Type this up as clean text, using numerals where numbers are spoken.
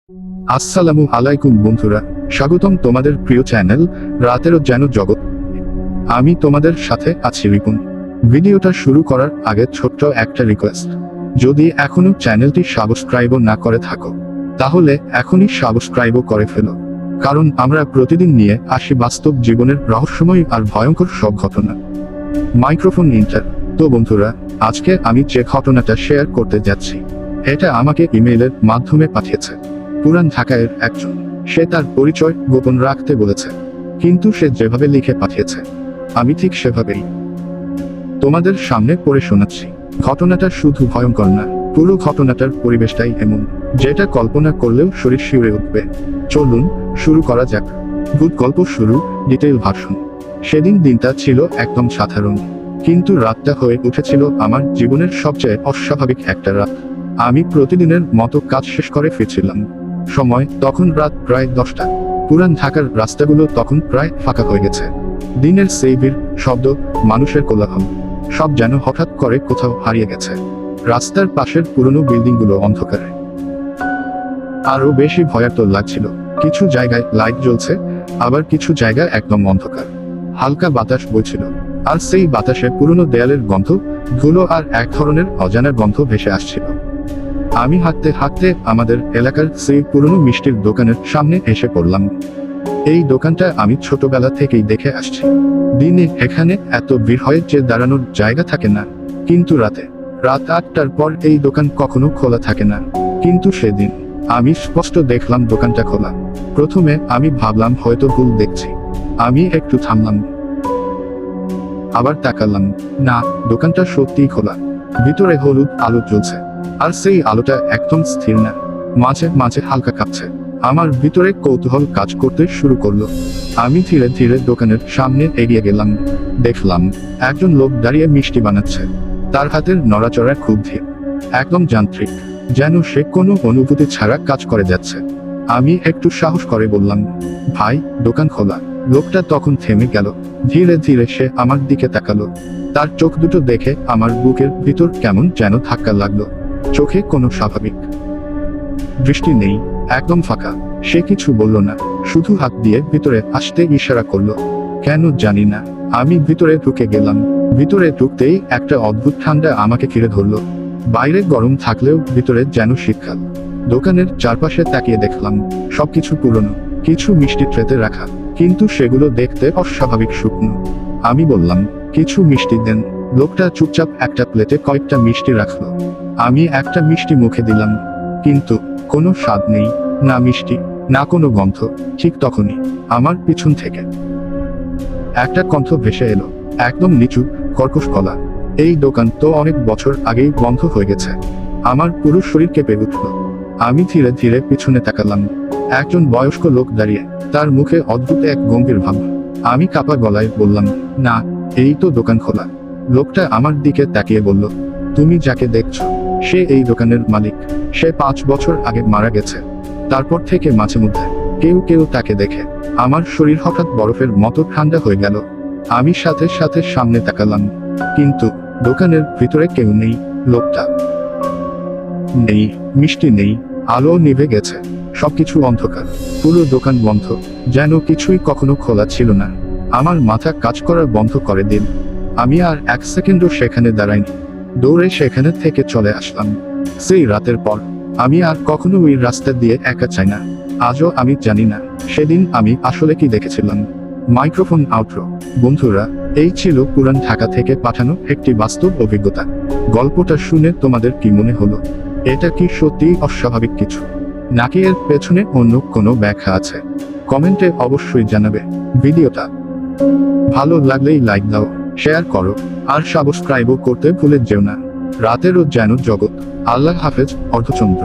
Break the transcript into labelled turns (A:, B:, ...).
A: আসসালামু আলাইকুম বন্ধুরা, স্বাগতম তোমাদের প্রিয় চ্যানেল রাতেরও যেন জগৎ। আমি তোমাদের সাথে আছি রিপুন। ভিডিওটা শুরু করার আগে ছোট্ট একটা রিকোয়েস্ট, যদি এখনো চ্যানেলটি সাবস্ক্রাইবও না করে থাকো তাহলে এখনই সাবস্ক্রাইবও করে ফেলো, কারণ আমরা প্রতিদিন নিয়ে আসি বাস্তব জীবনের রহস্যময় আর ভয়ঙ্কর সব ঘটনা। Microphone inter. তো বন্ধুরা, আজকে আমি যে ঘটনাটা শেয়ার করতে যাচ্ছি এটা আমাকে ইমেইলের মাধ্যমে পাঠিয়েছে পুরান ঢাকায়ের একজন। সে তার পরিচয় গোপন রাখতে বলেছে, কিন্তু সে যেভাবে লিখে পাঠিয়েছে আমি ঠিক সেভাবেই তোমাদের সামনে পড়ে শোনাচ্ছি। ঘটনাটা শুধু ভয়ঙ্কর না, পুরো ঘটনাটার পরিবেশটাই এমন যেটা কল্পনা করলেও শরীর শিউরে উঠবে। চলুন শুরু করা যাক। গুড গল্প শুরু, ডিটেইল ভার্সন। সেদিন দিনটা ছিল একদম সাধারণ, কিন্তু রাতটা হয়ে উঠেছিল আমার জীবনের সবচেয়ে অস্বাভাবিক একটা রাত। আমি প্রতিদিনের মতো কাজ শেষ করে ফিরছিলাম। সময় তখন রাত প্রায় 10টা। পুরান ঢাকার রাস্তাগুলো তখন প্রায় ফাঁকা হয়ে গেছে। দিনের সেই ভিড়, শব্দ, মানুষের কোলাহল সব যেন হঠাৎ করে কোথাও হারিয়ে গেছে। রাস্তার পাশের পুরনো বিল্ডিংগুলো অন্ধকারে আরো বেশি ভয়ার্ত লাগছিল। কিছু জায়গায় লাইট জ্বলছে, আবার কিছু জায়গায় একদম অন্ধকার। হালকা বাতাস বইছিল, আর সেই বাতাসে পুরনো দেয়ালের গন্ধ, ধুলো আর এক ধরনের অজানা গন্ধ ভেসে আসছিল। আমি হাঁটতে হাঁটতে আমাদের এলাকার সেই পুরনো মিষ্টির দোকানের সামনে এসে পড়লাম। এই দোকানটা আমি ছোটবেলা থেকেই দেখে আসছি। দিনে এখানে এত ভিড় হয় যে দাঁড়ানোর জায়গা থাকে না, কিন্তু রাত 8টার পর এই দোকান কখনো খোলা থাকে না। কিন্তু সেদিন আমি স্পষ্ট দেখলাম দোকানটা খোলা। প্রথমে আমি ভাবলাম হয়তো ভুল দেখছি। আমি একটু থামলাম, আবার তাকালাম। না, দোকানটা সত্যিই খোলা। ভিতরে হলুদ আলো জ্বলছে, আর সেই আলোটা একদম স্থির না, মাঝে মাঝে হালকা কাঁপছে। আমার ভিতরে কৌতূহল কাজ করতে শুরু করলো। আমি ধীরে ধীরে দোকানের সামনে এগিয়ে গেলাম। দেখলাম একজন লোক দাঁড়িয়ে মিষ্টি বানাচ্ছে। তার হাতের নড়াচড়া খুব ধীর, একদম যান্ত্রিক, যেন সে কোনো অনুভূতি ছাড়া কাজ করে যাচ্ছে। আমি একটু সাহস করে বললাম, ভাই, দোকান খোলা। লোকটা তখন থেমে গেল। ধীরে ধীরে সে আমার দিকে তাকালো। তার চোখ দুটো দেখে আমার বুকের ভিতর কেমন যেন ধাক্কা লাগলো। চোখে কোনো স্বাভাবিক দৃষ্টি নেই, একদম ফাঁকা। সে কিছু বলল না, শুধু হাত দিয়ে ভিতরে আসতে ইশারা করলো। কেন জানি না আমি ভিতরে ঢুকে গেলাম। ভিতরে ঢুকতেই একটা অদ্ভুত ঠান্ডা আমাকে ঘিরে ধরলো। বাইরে গরম থাকলেও ভিতরে যেন শীতকাল। দোকানের চারপাশে তাকিয়ে দেখলাম সবকিছু পুরনো, কিছু মিষ্টি ট্রেতে রাখা, কিন্তু সেগুলো দেখতে অস্বাভাবিক শুকনো। আমি বললাম, কিছু মিষ্টি দেন। লোকটা চুপচাপ একটা প্লেটে কয়েকটা মিষ্টি রাখলো। আমি একটা মিষ্টি মুখে দিলাম, কিন্তু কোনো স্বাদ নেই, না মিষ্টি, না কোনো গন্ধ। ঠিক তখনই আমার পিছন থেকে একটা কণ্ঠ ভেসে এলো, একদম নিচু, কর্কশ গলা। এই দোকান তো অনেক বছর আগেই বন্ধ হয়ে গেছে। আমার পুরো শরীর কেঁপে উঠল। আমি ধীরে ধীরে পিছনে তাকালাম। একজন বয়স্ক লোক দাঁড়িয়ে, তার মুখে অদ্ভুত এক গম্ভীর ভাব। আমি কাঁপা গলায় বললাম, না, এই তো দোকান খোলা। লোকটা আমার দিকে তাকিয়ে বলল, তুমি যাকে দেখছো সে এই দোকানের মালিক। সে 5 বছর আগে মারা গেছে। তারপর থেকে মাঝে মধ্যে কেউ কেউ তাকে দেখে। আমার শরীর হঠাৎ বরফের মতো ঠান্ডা হয়ে গেল। আমি সাথে সাথে সামনে তাকালাম, কিন্তু দোকানের ভিতরে কেউ নেই। লোকটা নেই, মিষ্টি নেই, আলো নিভে গেছে, সবকিছু অন্ধকার। পুরো দোকান বন্ধ, যেন কিছুই কখনো খোলা ছিল না। আমার মাথা কাজ করা বন্ধ করে দিল। আমি আর 1 সেকেন্ডও সেখানে দাঁড়াইনি, দৌড়ে সেখানে থেকে চলে আসলাম। সেই রাতের পর আমি আর কখনো ওই রাস্তা দিয়ে একা যাই না। আজও আমি জানি না সেদিন আমি আসলে কি দেখেছিলাম। Microphone outro. বন্ধুরা, এই ছিল পুরান ঢাকা থেকে পাঠানো একটি বাস্তব অভিজ্ঞতা। গল্পটা শুনে তোমাদের কি মনে হলো? এটা কি সত্যিই অস্বাভাবিক কিছু, নাকি এর পেছনে অন্য কোনো ব্যাখ্যা আছে? কমেন্টে অবশ্যই জানাবে। ভিডিওটা ভালো লাগলেই লাইক দাও, শেয়ার করো, আর সাবস্ক্রাইবও করতে ভুলে যেও না। রাতেরও যেন জগৎ। আল্লাহ হাফেজ। অর্ধচন্দ্র।